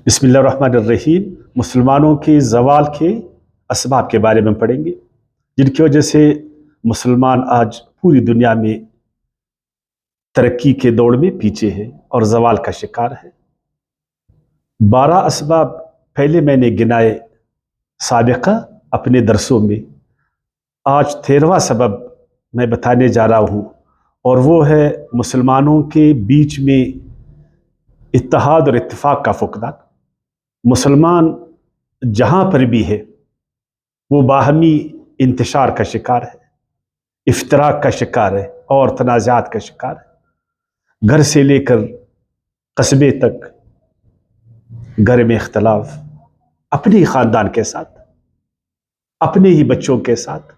بسم اللہ الرحمن الرحیم۔ مسلمانوں کے زوال کے اسباب کے بارے میں پڑھیں گے، جن کی وجہ سے مسلمان آج پوری دنیا میں ترقی کے دوڑ میں پیچھے ہے اور زوال کا شکار ہے۔ 12 اسباب پہلے میں نے گنائے سابقہ اپنے درسوں میں، آج 13واں سبب میں بتانے جا رہا ہوں، اور وہ ہے مسلمانوں کے بیچ میں اتحاد اور اتفاق کا فقدان۔ مسلمان جہاں پر بھی ہے وہ باہمی انتشار کا شکار ہے، افتراق کا شکار ہے اور تنازعات کا شکار ہے۔ گھر سے لے کر قصبے تک گھر میں اختلاف، اپنے ہی خاندان کے ساتھ، اپنے ہی بچوں کے ساتھ،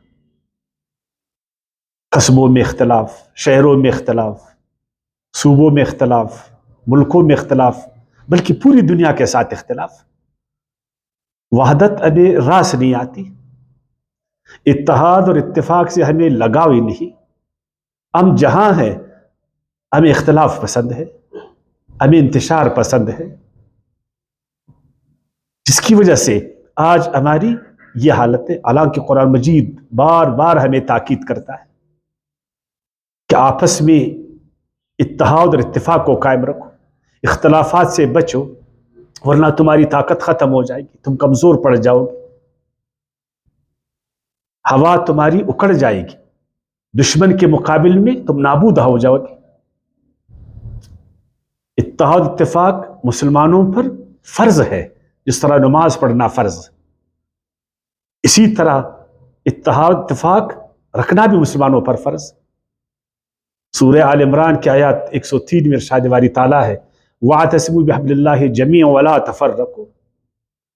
قصبوں میں اختلاف، شہروں میں اختلاف، صوبوں میں اختلاف، ملکوں میں اختلاف، بلکہ پوری دنیا کے ساتھ اختلاف۔ وحدت ہمیں راس نہیں آتی، اتحاد اور اتفاق سے ہمیں لگاؤ ہی نہیں۔ ہم جہاں ہیں ہمیں اختلاف پسند ہے، ہمیں انتشار پسند ہے، جس کی وجہ سے آج ہماری یہ حالت ہے۔ حالانکہ قرآن مجید بار بار ہمیں تاکید کرتا ہے کہ آپس میں اتحاد اور اتفاق کو قائم رکھو، اختلافات سے بچو، ورنہ تمہاری طاقت ختم ہو جائے گی، تم کمزور پڑ جاؤ گے، ہوا تمہاری اکڑ جائے گی، دشمن کے مقابل میں تم نابود ہو جاؤ گے۔ اتحاد اتفاق مسلمانوں پر فرض ہے، جس طرح نماز پڑھنا فرض، اسی طرح اتحاد اتفاق رکھنا بھی مسلمانوں پر فرض۔ سورہ آل عمران کی آیات 103 میں ارشاد باری تعالیٰ ہے، وَاعْتَصِمُوا بِحَبْلِ اللَّهِ جَمِيعًا وَلَا تَفَرَّقُوا۔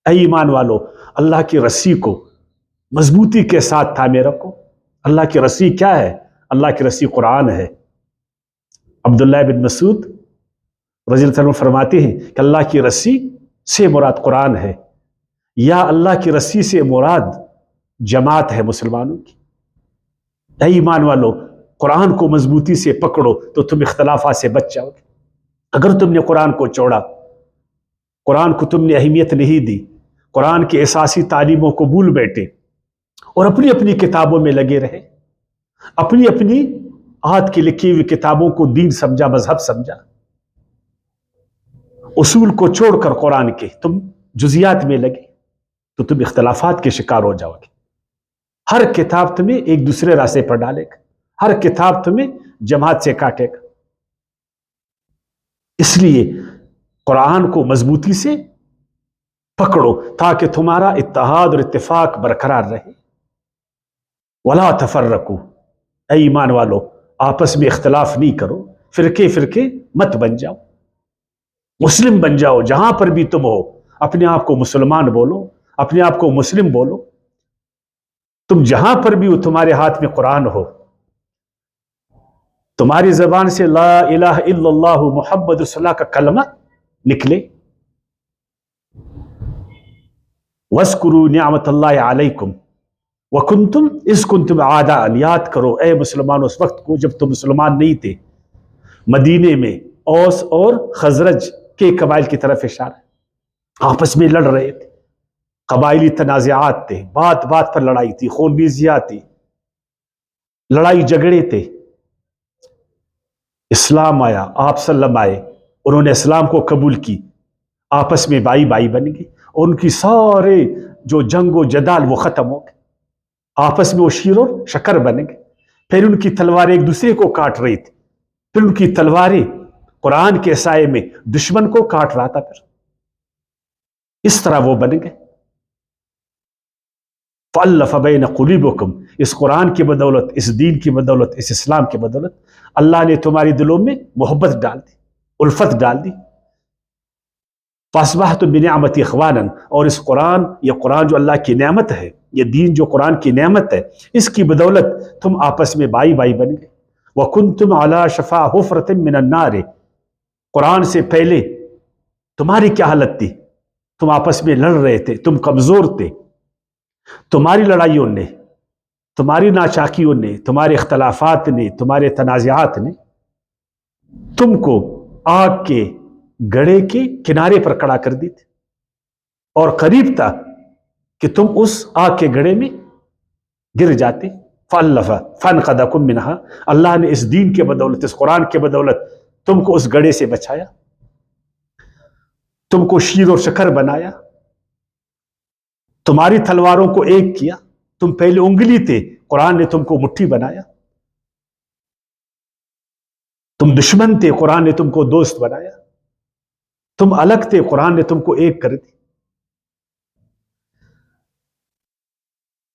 اے ایمان والو، اللہ کی رسی کو مضبوطی کے ساتھ تھامے رکھو۔ اللہ کی رسی کیا ہے؟ اللہ کی رسی قرآن ہے۔ عبداللہ بن مسعود رضی اللہ عنہ فرماتے ہیں کہ اللہ کی رسی سے مراد قرآن ہے، یا اللہ کی رسی سے مراد جماعت ہے مسلمانوں کی۔ اے ایمان والو، قرآن کو مضبوطی سے پکڑو تو تم اختلافات سے بچ جاؤ گے۔ اگر تم نے قرآن کو چھوڑا، قرآن کو تم نے اہمیت نہیں دی، قرآن کی اساسی تعلیموں کو بھول بیٹھے اور اپنی اپنی کتابوں میں لگے رہے، اپنی اپنی ہاتھ کی لکھی ہوئی کتابوں کو دین سمجھا، مذہب سمجھا، اصول کو چھوڑ کر قرآن کے تم جزیات میں لگے، تو تم اختلافات کے شکار ہو جاؤ گے۔ ہر کتاب تمہیں ایک دوسرے راستے پر ڈالے گا، ہر کتاب تمہیں جماعت سے کاٹے گا۔ اس لیے قرآن کو مضبوطی سے پکڑو تاکہ تمہارا اتحاد اور اتفاق برقرار رہے۔ وَلَا تَفَرَّقُوا، اے ایمان والو آپس میں اختلاف نہیں کرو، فرقے فرقے مت بن جاؤ، مسلم بن جاؤ۔ جہاں پر بھی تم ہو اپنے آپ کو مسلمان بولو، اپنے آپ کو مسلم بولو۔ تم جہاں پر بھی ہو، تمہارے ہاتھ میں قرآن ہو، تمہاری زبان سے لا الہ الا اللہ محمد رسول اللہ کا کلمہ نکلے۔ وَاذْكُرُوا نِعْمَةَ اللَّهِ عَلَيْكُمْ وَكُنْتُمْ إِذْ كُنْتُمْ أَعْدَاءً۔ یاد کرو اے مسلمان اس وقت کو جب تم مسلمان نہیں تھے، مدینے میں اوس اور خزرج کے قبائل کی طرف اشارہ، آپس میں لڑ رہے تھے، قبائلی تنازعات تھے، بات بات پر لڑائی تھی، خون ریزیاں تھی، لڑائی جھگڑے تھے۔ اسلام آیا، آپ سلم آئے، انہوں نے اسلام کو قبول کی، آپس میں بھائی بھائی بن گئے، اور ان کی سارے جو جنگ و جدال وہ ختم ہو گئے، آپس میں وہ شیر اور شکر بن گئے۔ پھر ان کی تلواریں ایک دوسرے کو کاٹ رہی تھی، پھر ان کی تلواریں قرآن کے سائے میں دشمن کو کاٹ رہا تھا، پھر اس طرح وہ بن گئے۔ فَأَلَّفَ بَيْنَ قُلُوبِكُمْ، اس قرآن کی بدولت، اس دین کی بدولت، اس اسلام کی بدولت اللہ نے تمہاری دلوں میں محبت ڈال دی، الفت ڈال دی۔ فَأَصْبَحْتُمْ بِنِعْمَتِي إِخْوَانًا، اور اس قرآن، یہ قرآن جو اللہ کی نعمت ہے، یہ دین جو قرآن کی نعمت ہے، اس کی بدولت تم آپس میں بھائی بھائی بن گئے۔ وَكُنْتُمْ عَلَى شَفَا حُفْرَةٍ مِّنَ النَّارِ، قرآن سے پہلے تمہاری کیا حالت تھی؟ تم آپس میں لڑ رہے تھے، تم کمزور تھے، تمہاری لڑائیوں نے، تمہاری ناچاکیوں نے، تمہارے اختلافات نے، تمہارے تنازعات نے تم کو آگ کے گڑھے کے کنارے پر کھڑا کر دی تھی۔ اور قریب تھا کہ تم اس آگ کے گڑھے میں گر جاتے. فَأَلَّفَ فَانْقَذَكُم مِّنْهَا، اللہ نے اس دین کے بدولت، اس قرآن کے بدولت تم کو اس گڑھے سے بچایا، تم کو شیر اور شکر بنایا، تمہاری تلواروں کو ایک کیا. تم پہلے انگلی تھے، قرآن نے تم کو مٹھی بنایا. تم دشمن تھے، قرآن نے تم کو دوست بنایا. تم الگ تھے، قرآن نے تم کو ایک کر دی.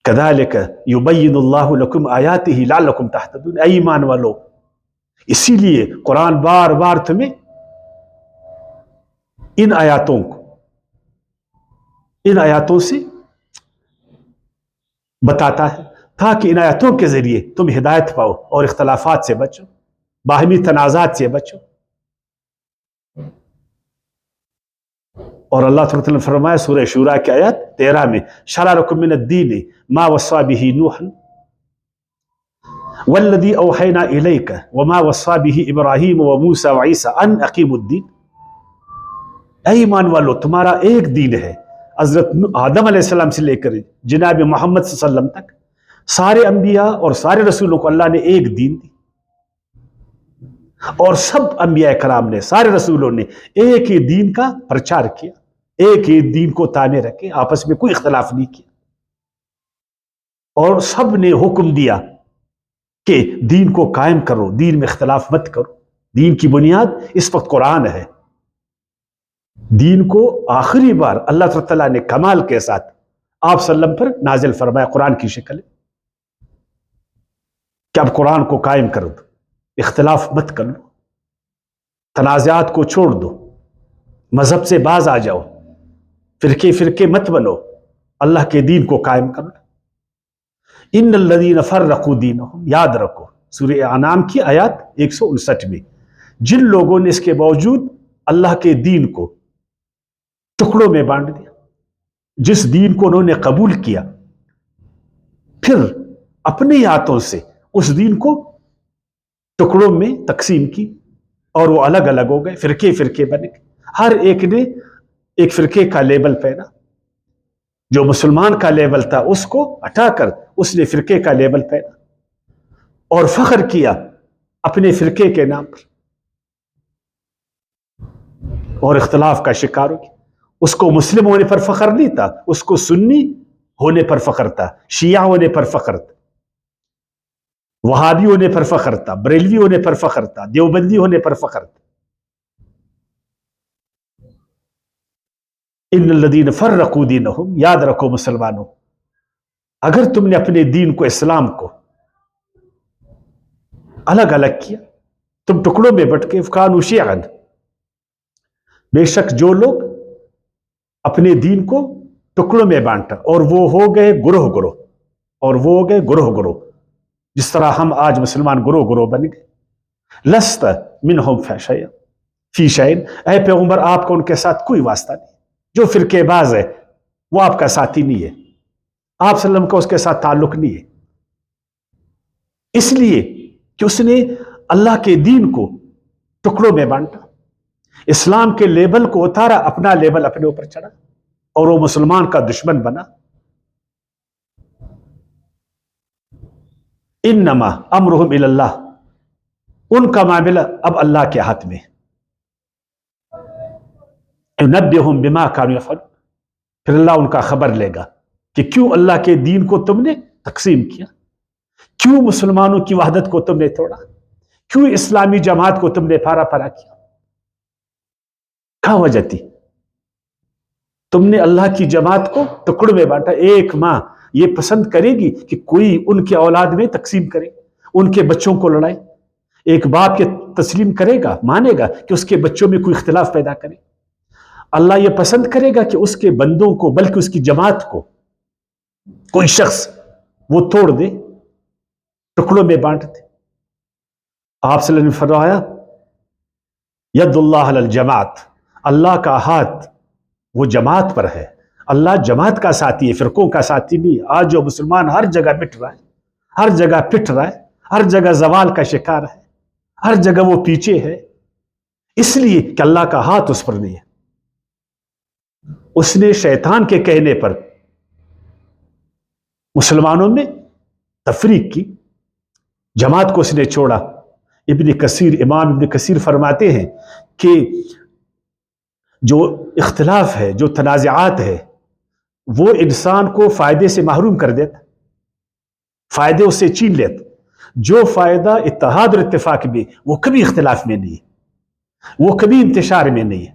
كَذَلِكَ يُبَيِّنُ اللَّهُ لَكُمْ آيَاتِهِ لَعَلَّكُمْ تَهْتَدُونَ. اے ایمان والو، اسی لیے قرآن بار بار تمہیں ان آیاتوں سے بتاتا ہے تاکہ ان آیاتوں کے ذریعے تم ہدایت پاؤ اور اختلافات سے بچو، باہمی تنازعات سے بچو. اور اللہ تعالیٰ نے فرمایا سورہ شورى کی آیت 13 میں، شرع لکم من الدین ما وصى به نوحا والذی اوحینا الیک وما وصى به ابراہیم وموسیٰ وعیسیٰ ان اقیموا الدین. اے ایمان والو، تمہارا ایک دین ہے. حضرت آدم علیہ السلام سے لے کر جناب محمد صلی اللہ علیہ وسلم تک سارے انبیاء اور سارے رسولوں کو اللہ نے ایک دین دی، اور سب انبیاء کرام نے، سارے رسولوں نے ایک ہی دین کا پرچار کیا، ایک ہی دین کو تانے رکھے، آپس میں کوئی اختلاف نہیں کیا. اور سب نے حکم دیا کہ دین کو قائم کرو، دین میں اختلاف مت کرو. دین کی بنیاد اس وقت قرآن ہے. دین کو آخری بار اللہ تعالیٰ نے کمال کے ساتھ آپ صلی اللہ علیہ وسلم پر نازل فرمایا قرآن کی شکل کہ اب قرآن کو قائم کر دو، اختلاف مت کر لو، تنازعات کو چھوڑ دو، مذہب سے باز آ جاؤ، فرقے مت بنو، اللہ کے دین کو قائم کر لو. ان الذین فرقوا دینہم، یاد رکھو سورہ انعام کی آیات 159 میں، جن لوگوں نے اس کے باوجود اللہ کے دین کو ٹکڑوں میں بانٹ دیا، جس دین کو انہوں نے قبول کیا، پھر اپنے ہاتھوں سے اس دین کو ٹکڑوں میں تقسیم کی اور وہ الگ الگ ہو گئے، فرقے بنے گئے. ہر ایک نے ایک فرقے کا لیبل پہنا. جو مسلمان کا لیبل تھا اس کو ہٹا کر اس نے فرقے کا لیبل پہنا اور فخر کیا اپنے فرقے کے نام پر، اور اختلاف کا شکار ہو گیا. اس کو مسلم ہونے پر فخر نہیں تھا، اس کو سنی ہونے پر فخر تھا، شیعہ ہونے پر فخر تھا، وہابی ہونے پر فخر تھا، بریلوی ہونے پر فخر تھا، دیوبندی ہونے پر فخر تھا. ان الذین فرقوا دینہم، یاد رکھو مسلمانوں، اگر تم نے اپنے دین کو، اسلام کو الگ الگ کیا، تم ٹکڑوں میں بٹ کے، فکانوا شیعا، بے شک جو لوگ اپنے دین کو ٹکڑوں میں بانٹا اور وہ ہو گئے گروہ، جس طرح ہم آج مسلمان گروہ بن گئے. لست منہم فی شیء، اے پیغمبر آپ کا ان کے ساتھ کوئی واسطہ نہیں. جو فرقے باز ہے وہ آپ کا ساتھی نہیں ہے، آپ صلی اللہ علیہ وسلم کا اس کے ساتھ تعلق نہیں ہے، اس لیے کہ اس نے اللہ کے دین کو ٹکڑوں میں بانٹا، اسلام کے لیبل کو اتارا، اپنا لیبل اپنے اوپر چڑھا اور وہ مسلمان کا دشمن بنا. انما امرہم الی اللہ، ان کا معاملہ اب اللہ کے ہاتھ میں. ينبئهم بما كانوا يفعلون، پھر اللہ ان کا خبر لے گا کہ کیوں اللہ کے دین کو تم نے تقسیم کیا، کیوں مسلمانوں کی وحدت کو تم نے توڑا، کیوں اسلامی جماعت کو تم نے پارا کیا. کیا وجہ تھی؟ تم نے اللہ کی جماعت کو ٹکڑوں میں بانٹا. ایک ماں یہ پسند کرے گی کہ کوئی ان کے اولاد میں تقسیم کرے، ان کے بچوں کو لڑائے؟ ایک باپ یہ تسلیم کرے گا، مانے گا کہ اس کے بچوں میں کوئی اختلاف پیدا کرے؟ اللہ یہ پسند کرے گا کہ اس کے بندوں کو، بلکہ اس کی جماعت کو کوئی شخص وہ توڑ دے، ٹکڑوں میں بانٹ دے؟ آپ صلی اللہ علیہ وسلم نے فرمایا ید اللہ علی الجماعت، اللہ کا ہاتھ وہ جماعت پر ہے. اللہ جماعت کا ساتھی ہے، فرقوں کا ساتھی نہیں. آج جو مسلمان ہر جگہ مٹ رہا ہے، ہر جگہ پٹ رہا ہے، ہر جگہ زوال کا شکار ہے، ہر جگہ وہ پیچھے ہے، اس لیے کہ اللہ کا ہاتھ اس پر نہیں ہے. اس نے شیطان کے کہنے پر مسلمانوں میں تفریق کی، جماعت کو اس نے چھوڑا۔ امام ابن کثیر فرماتے ہیں کہ جو اختلاف ہے، جو تنازعات ہے، وہ انسان کو فائدے سے محروم کر دیتا، فائدے اسے چھین لیتا۔ جو فائدہ اتحاد اور اتفاق میں، وہ کبھی اختلاف میں نہیں ہے، وہ کبھی انتشار میں نہیں ہے۔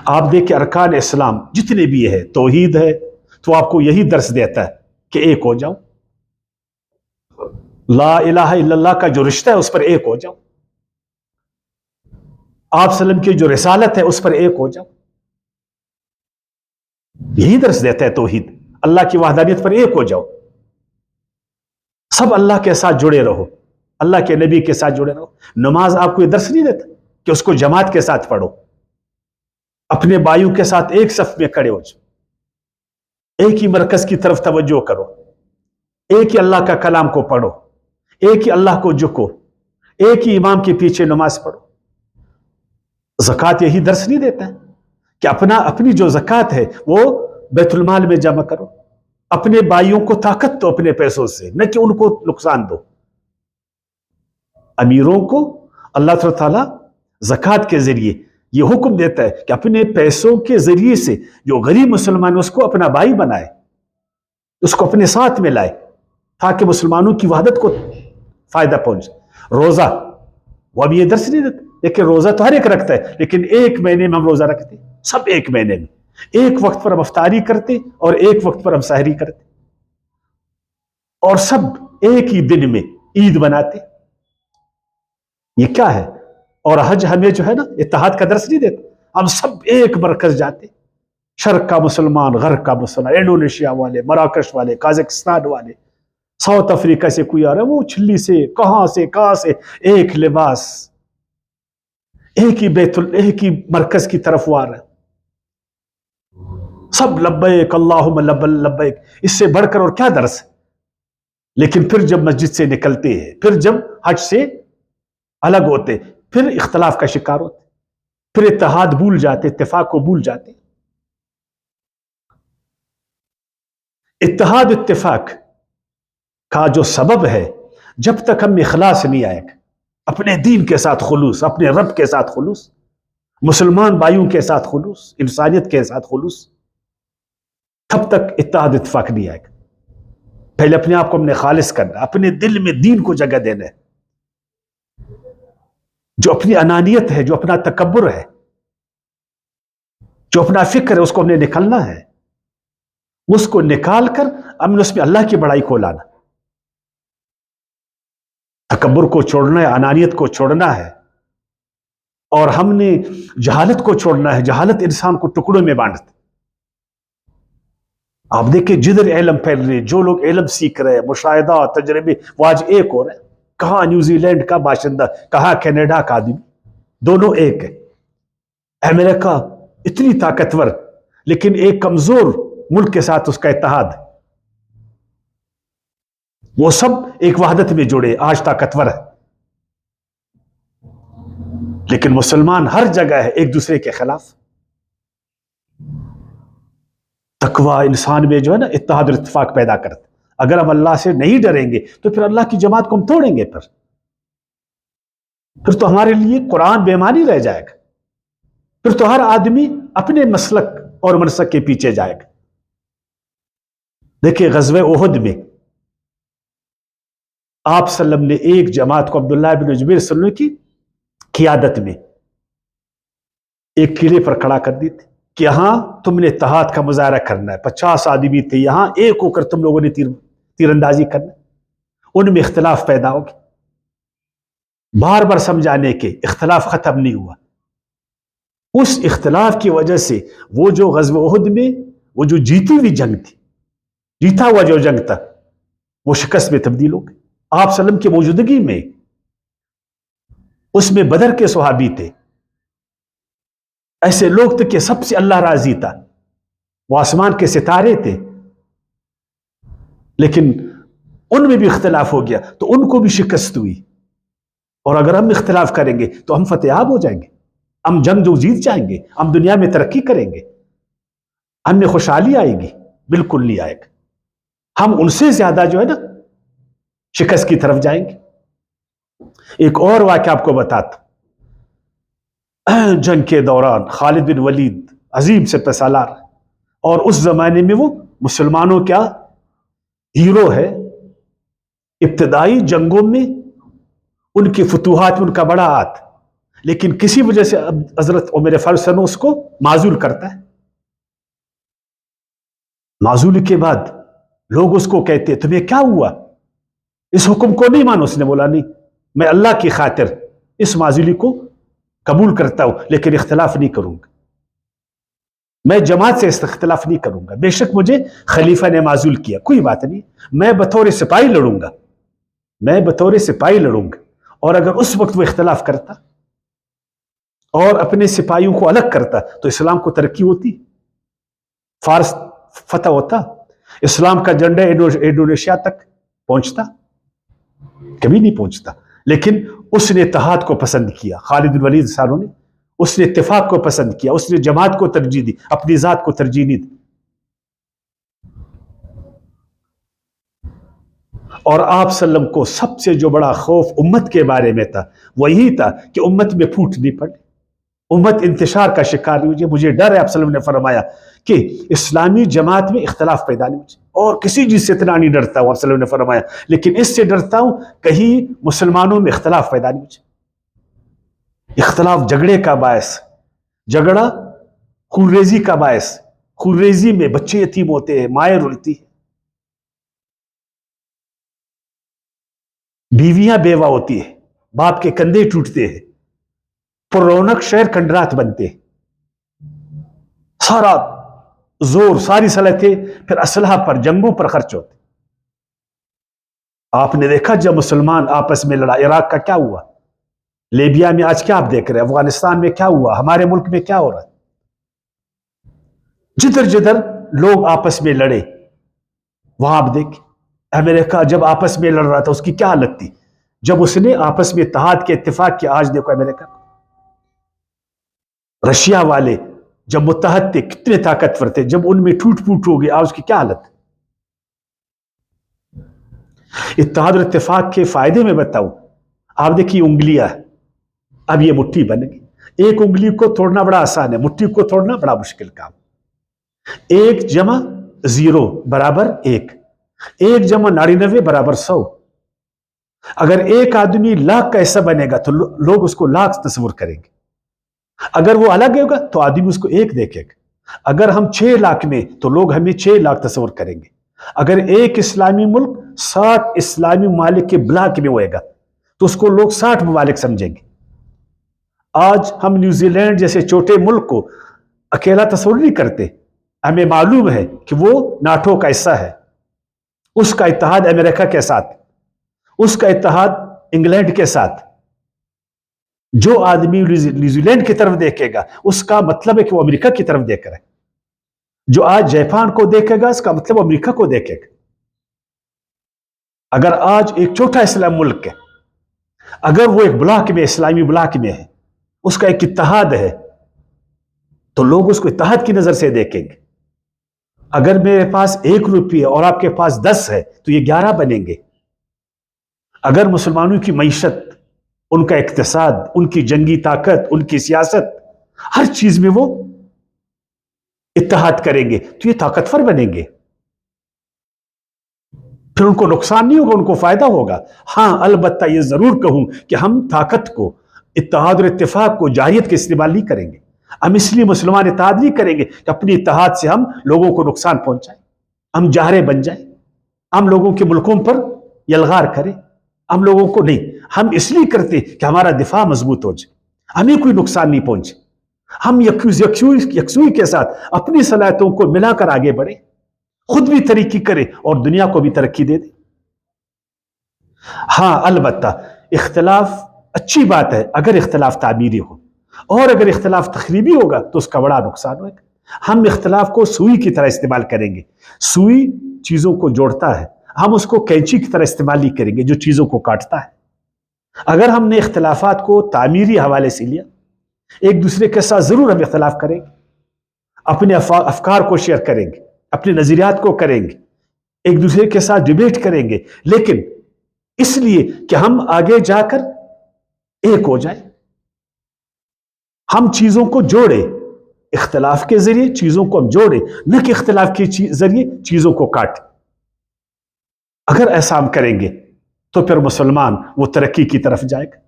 آپ دیکھیں ارکان اسلام جتنے بھی ہے، توحید ہے تو آپ کو یہی درس دیتا ہے کہ ایک ہو جاؤ، لا الہ الا اللہ کا جو رشتہ ہے اس پر ایک ہو جاؤ، آپ صلی اللہ علیہ وسلم کی جو رسالت ہے اس پر ایک ہو جاؤ، یہی درس دیتا ہے توحید۔ اللہ کی وحدانیت پر ایک ہو جاؤ، سب اللہ کے ساتھ جڑے رہو، اللہ کے نبی کے ساتھ جڑے رہو۔ نماز آپ کو یہ درس نہیں دیتا کہ اس کو جماعت کے ساتھ پڑھو، اپنے بھائیوں کے ساتھ ایک صف میں کھڑے ہو جاؤ، ایک ہی مرکز کی طرف توجہ کرو، ایک ہی اللہ کا کلام کو پڑھو، ایک ہی اللہ کو جھکو، ایک ہی امام کے پیچھے نماز پڑھو۔ زکوٰۃ یہی درس نہیں دیتا ہے کہ اپنی جو زکوٰۃ ہے وہ بیت المال میں جمع کرو، اپنے بھائیوں کو طاقت دو اپنے پیسوں سے، نہ کہ ان کو نقصان دو۔ امیروں کو اللہ تعالیٰ زکوٰۃ کے ذریعے یہ حکم دیتا ہے کہ اپنے پیسوں کے ذریعے سے جو غریب مسلمان اس کو اپنا بھائی بنائے، اس کو اپنے ساتھ میں لائے، تاکہ مسلمانوں کی وحدت کو فائدہ پہنچے۔ روزہ، وہ اب یہ درس نہیں دیتا، لیکن روزہ تو ہر ایک رکھتا ہے، لیکن ایک مہینے میں ہم روزہ رکھتے ہیں، سب ایک مہینے میں، ایک وقت پر ہم افطاری کرتے اور ایک وقت پر ہم سحری کرتے، اور سب ایک ہی دن میں عید مناتے۔ یہ کیا ہے؟ اور حج ہمیں جو ہے نا اتحاد کا درس نہیں دیتا، ہم سب ایک مرکز جاتے، شرق کا مسلمان، غرب کا مسلمان، انڈونیشیا والے، مراکش والے، قازقستان والے، ساؤتھ افریقہ سے کوئی آ رہا ہے، وہ چلی سے کہاں سے ایک لباس، ایک ہی مرکز کی طرف وہ آ رہا ہے، سب لبیک اللہم لبیک۔ اس سے بڑھ کر اور کیا درس ہے؟ لیکن پھر جب مسجد سے نکلتے ہیں، پھر جب حج سے الگ ہوتے، پھر اختلاف کا شکار ہوتے، پھر اتحاد بھول جاتے، اتفاق کو بھول جاتے۔ اتحاد اتفاق کا جو سبب ہے، جب تک ہم اخلاص نہیں آئے گا، اپنے دین کے ساتھ خلوص، اپنے رب کے ساتھ خلوص، مسلمان بھائیوں کے ساتھ خلوص، انسانیت کے ساتھ خلوص، تب تک اتحاد اتفاق نہیں آئے گا۔ پہلے اپنے آپ کو ہم نے خالص کرنا، اپنے دل میں دین کو جگہ دینا ہے۔ جو اپنی انانیت ہے، جو اپنا تکبر ہے، جو اپنا فکر ہے، اس کو ہم نے نکلنا ہے، اس کو نکال کر ہم نے اس میں اللہ کی بڑائی کو لانا، تکبر کو چھوڑنا ہے، انانیت کو چھوڑنا ہے، اور ہم نے جہالت کو چھوڑنا ہے۔ جہالت انسان کو ٹکڑوں میں بانٹتی۔ آپ دیکھیں جدھر علم پھیل رہے، جو لوگ علم سیکھ رہے ہیں، مشاہدہ تجربے، وہ آج ایک ہو رہے ہیں۔ کہاں نیوزی لینڈ کا باشندہ، کہاں کینیڈا کا آدمی، دونوں ایک ہے۔ امریکہ اتنی طاقتور، لیکن ایک کمزور ملک کے ساتھ اس کا اتحاد ہے، وہ سب ایک وحدت میں جڑے، آج طاقتور ہے، لیکن مسلمان ہر جگہ ہے ایک دوسرے کے خلاف۔ تقوی انسان میں جو ہے نا اتحاد اور اتفاق پیدا کرتا۔ اگر ہم اللہ سے نہیں ڈریں گے تو پھر اللہ کی جماعت کو ہم توڑیں گے، پھر تو ہمارے لیے قرآن بے معنی رہ جائے گا، پھر تو ہر آدمی اپنے مسلک اور منسک کے پیچھے جائے گا۔ دیکھیں غزوہ احد میں آپ صلی اللہ علیہ وسلم نے ایک جماعت کو عبداللہ بن جبیر صلی اللہ علیہ وسلم کی قیادت میں ایک قلعے پر کھڑا کر دی تھی کہ یہاں تم نے اتحاد کا مظاہرہ کرنا ہے، 50 آدمی تھے، یہاں ایک ہو کر تم لوگوں نے تیر اندازی کرنا ہے۔ ان میں اختلاف پیدا ہو گیا، بار بار سمجھانے کے اختلاف ختم نہیں ہوا۔ اس اختلاف کی وجہ سے وہ جو غزوہ احد میں وہ جو جیتی ہوئی جنگ تھی، جیتا ہوا جو جنگ تھا، وہ شکست میں تبدیل ہو گئی۔ آپ صلی اللہ علیہ وسلم کی موجودگی میں اس میں بدر کے صحابی تھے، ایسے لوگ تھے کہ سب سے اللہ راضی تھا، وہ آسمان کے ستارے تھے، لیکن ان میں بھی اختلاف ہو گیا تو ان کو بھی شکست ہوئی۔ اور اگر ہم اختلاف کریں گے تو ہم فتح یاب ہو جائیں گے۔ ہم جنگ جو جیت جائیں گے، ہم دنیا میں ترقی کریں گے، ہمیں خوشحالی آئے گی؟ بالکل نہیں آئے گا، ہم ان سے زیادہ جو ہے نا شکست کی طرف جائیں گے۔ ایک اور واقعہ آپ کو بتاتا ہوں۔ جنگ کے دوران خالد بن ولید عظیم سے سالار، اور اس زمانے میں وہ مسلمانوں کیا ہیرو ہے، ابتدائی جنگوں میں ان کی فتوحات میں ان کا بڑا ہاتھ، لیکن کسی وجہ سے اب حضرت عمر فاروق اس کو معزول کرتا ہے۔ معزول کے بعد لوگ اس کو کہتے ہیں تمہیں کیا ہوا، اس حکم کو نہیں مانو؟ اس نے بولا نہیں، میں اللہ کی خاطر اس معزولی کو قبول کرتا ہوں، لیکن اختلاف نہیں کروں گا، میں جماعت سے اختلاف نہیں کروں گا، بے شک مجھے خلیفہ نے معزول کیا، کوئی بات نہیں، میں بطور سپاہی لڑوں گا، میں بطور سپاہی لڑوں گا۔ اور اگر اس وقت وہ اختلاف کرتا اور اپنے سپاہیوں کو الگ کرتا تو اسلام کو ترقی ہوتی، فارس فتح ہوتا، اسلام کا جھنڈا انڈونیشیا تک پہنچتا؟ کبھی نہیں پہنچتا۔ لیکن اس نے اتحاد کو پسند کیا، خالد بن ولید ساروں نے، اس نے اتفاق کو پسند کیا، اس نے جماعت کو ترجیح دی، اپنی ذات کو ترجیح نہیں دی۔ اور آپ صلی اللہ علیہ وسلم کو سب سے جو بڑا خوف امت کے بارے میں تھا وہ یہی تھا کہ امت میں پھوٹ نہیں پڑے، امت انتشار کا شکار نہیں ہو جائے۔ مجھے ڈر ہے، آپ صلی اللہ علیہ وسلم نے فرمایا کہ اسلامی جماعت میں اختلاف پیدا نہیں ہو جائے، اور کسی چیز سے اتنا نہیں ڈرتا ہوں، آپ صلی اللہ علیہ وسلم نے فرمایا، لیکن اس سے ڈرتا ہوں کہیں مسلمانوں میں اختلاف پیدا نہیں ہو جائے۔ اختلاف جھگڑے کا باعث، جھگڑا خون ریزی کا باعث، خون ریزی میں بچے یتیم ہوتے ہیں، مائیں رلتی ہیں، بیویاں بیوہ ہوتی ہیں، باپ کے کندھے ٹوٹتے ہیں، پر رونق شہر کھنڈرات بنتے ہیں، سارا زور، ساری صلاحیتیں پھر اسلحہ پر، جنگوں پر خرچ ہوتے۔ آپ نے دیکھا جب مسلمان آپس میں لڑا، عراق کا کیا ہوا، لیبیا میں آج کیا آپ دیکھ رہے ہیں، افغانستان میں کیا ہوا، ہمارے ملک میں کیا ہو رہا ہے، جدھر جدھر لوگ آپس میں لڑے وہاں آپ دیکھ۔ امریکہ جب آپس میں لڑ رہا تھا اس کی کیا حالت تھی، جب اس نے آپس میں اتحاد کے اتفاق کیا، آج دیکھو امریکہ، رشیا والے جب متحد تھے کتنے طاقتور تھے، جب ان میں ٹوٹ پھوٹ ہو گئی آج اس کی کیا حالت۔ اتحاد اور اتفاق کے فائدے میں بتاؤں، آپ دیکھیے انگلیاں، اب یہ مٹھی بن گئی، ایک انگلی کو توڑنا بڑا آسان ہے، مٹھی کو توڑنا بڑا مشکل کام۔ 1+0 برابر 1، 1+99 برابر 100۔ اگر ایک آدمی لاکھ کا ایسا بنے گا تو لوگ اس کو لاکھ تصور کریں گے، اگر وہ الگ ہوگا تو آدمی اس کو ایک دیکھے گا، اگر ہم 6 لاکھ میں تو لوگ ہمیں 6 لاکھ تصور کریں گے، اگر ایک اسلامی ملک 60 اسلامی ممالک کے بلاک میں ہوئے گا تو اس کو لوگ 60 ممالک سمجھیں گے۔ آج ہم نیوزی لینڈ جیسے چھوٹے ملک کو اکیلا تصور نہیں کرتے، ہمیں معلوم ہے کہ وہ ناٹو کا حصہ ہے، اس کا اتحاد امریکہ کے ساتھ، اس کا اتحاد انگلینڈ کے ساتھ۔ جو آدمی نیوزی لینڈ کی طرف دیکھے گا اس کا مطلب ہے کہ وہ امریکہ کی طرف دیکھ رہا ہے، جو آج جاپان کو دیکھے گا اس کا مطلب وہ امریکہ کو دیکھے گا۔ اگر آج ایک چھوٹا اسلام ملک ہے، اگر وہ ایک بلاک میں، اسلامی بلاک میں ہے، اس کا ایک اتحاد ہے تو لوگ اس کو اتحاد کی نظر سے دیکھیں گے۔ اگر میرے پاس 1 روپیہ اور آپ کے پاس 10 ہے تو یہ 11 بنیں گے۔ اگر مسلمانوں کی معیشت، ان کا اقتصاد، ان کی جنگی طاقت، ان کی سیاست، ہر چیز میں وہ اتحاد کریں گے تو یہ طاقتور بنیں گے، پھر ان کو نقصان نہیں ہوگا، ان کو فائدہ ہوگا۔ ہاں البتہ یہ ضرور کہوں کہ ہم طاقت کو، اتحاد اور اتفاق کو جاہلیت کے استعمال نہیں کریں گے۔ ہم اس لیے مسلمان اتحاد نہیں کریں گے کہ اپنی اتحاد سے ہم لوگوں کو نقصان پہنچائیں، ہم جاہرے بن جائیں، ہم لوگوں کے ملکوں پر یلغار کریں، ہم لوگوں کو نہیں، ہم اس لیے کرتے کہ ہمارا دفاع مضبوط ہو جائے، ہمیں کوئی نقصان نہیں پہنچے، ہم یکسوئی کے ساتھ اپنی صلاحیتوں کو ملا کر آگے بڑھیں، خود بھی ترقی کرے اور دنیا کو بھی ترقی دے دے۔ ہاں البتہ اختلاف اچھی بات ہے اگر اختلاف تعمیری ہو، اور اگر اختلاف تخریبی ہوگا تو اس کا بڑا نقصان ہوگا۔ ہم اختلاف کو سوئی کی طرح استعمال کریں گے، سوئی چیزوں کو جوڑتا ہے، ہم اس کو کینچی کی طرح استعمال نہیں کریں گے جو چیزوں کو کاٹتا ہے۔ اگر ہم نے اختلافات کو تعمیری حوالے سے لیا، ایک دوسرے کے ساتھ ضرور ہم اختلاف کریں گے، اپنے افکار کو شیئر کریں گے، اپنے نظریات کو کریں گے، ایک دوسرے کے ساتھ ڈیبیٹ کریں گے، لیکن اس لیے کہ ہم آگے جا کر ایک ہو جائیں، ہم چیزوں کو جوڑیں، اختلاف کے ذریعے چیزوں کو ہم جوڑیں، نہ کہ اختلاف کے ذریعے چیزوں کو کاٹیں۔ اگر ایسا ہم کریں گے تو پھر مسلمان وہ ترقی کی طرف جائے گا،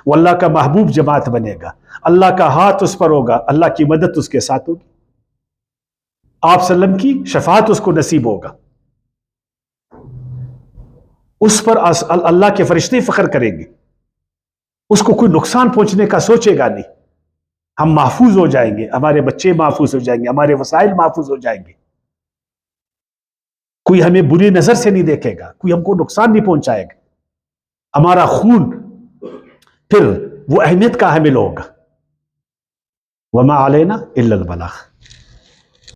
وہ اللہ کا محبوب جماعت بنے گا، اللہ کا ہاتھ اس پر ہوگا، اللہ کی مدد اس کے ساتھ ہوگی، آپ صلی اللہ علیہ وسلم کی شفاعت اس کو نصیب ہوگا، اس پر اللہ کے فرشتے فخر کریں گے، اس کو کوئی نقصان پہنچنے کا سوچے گا نہیں، ہم محفوظ ہو جائیں گے، ہمارے بچے محفوظ ہو جائیں گے، ہمارے وسائل محفوظ ہو جائیں گے، کوئی ہمیں بری نظر سے نہیں دیکھے گا، کوئی ہم کو نقصان نہیں پہنچائے گا، ہمارا خون پھر وہ اہمیت کا حامل ہوگا۔ وما علینا الا البلاغ۔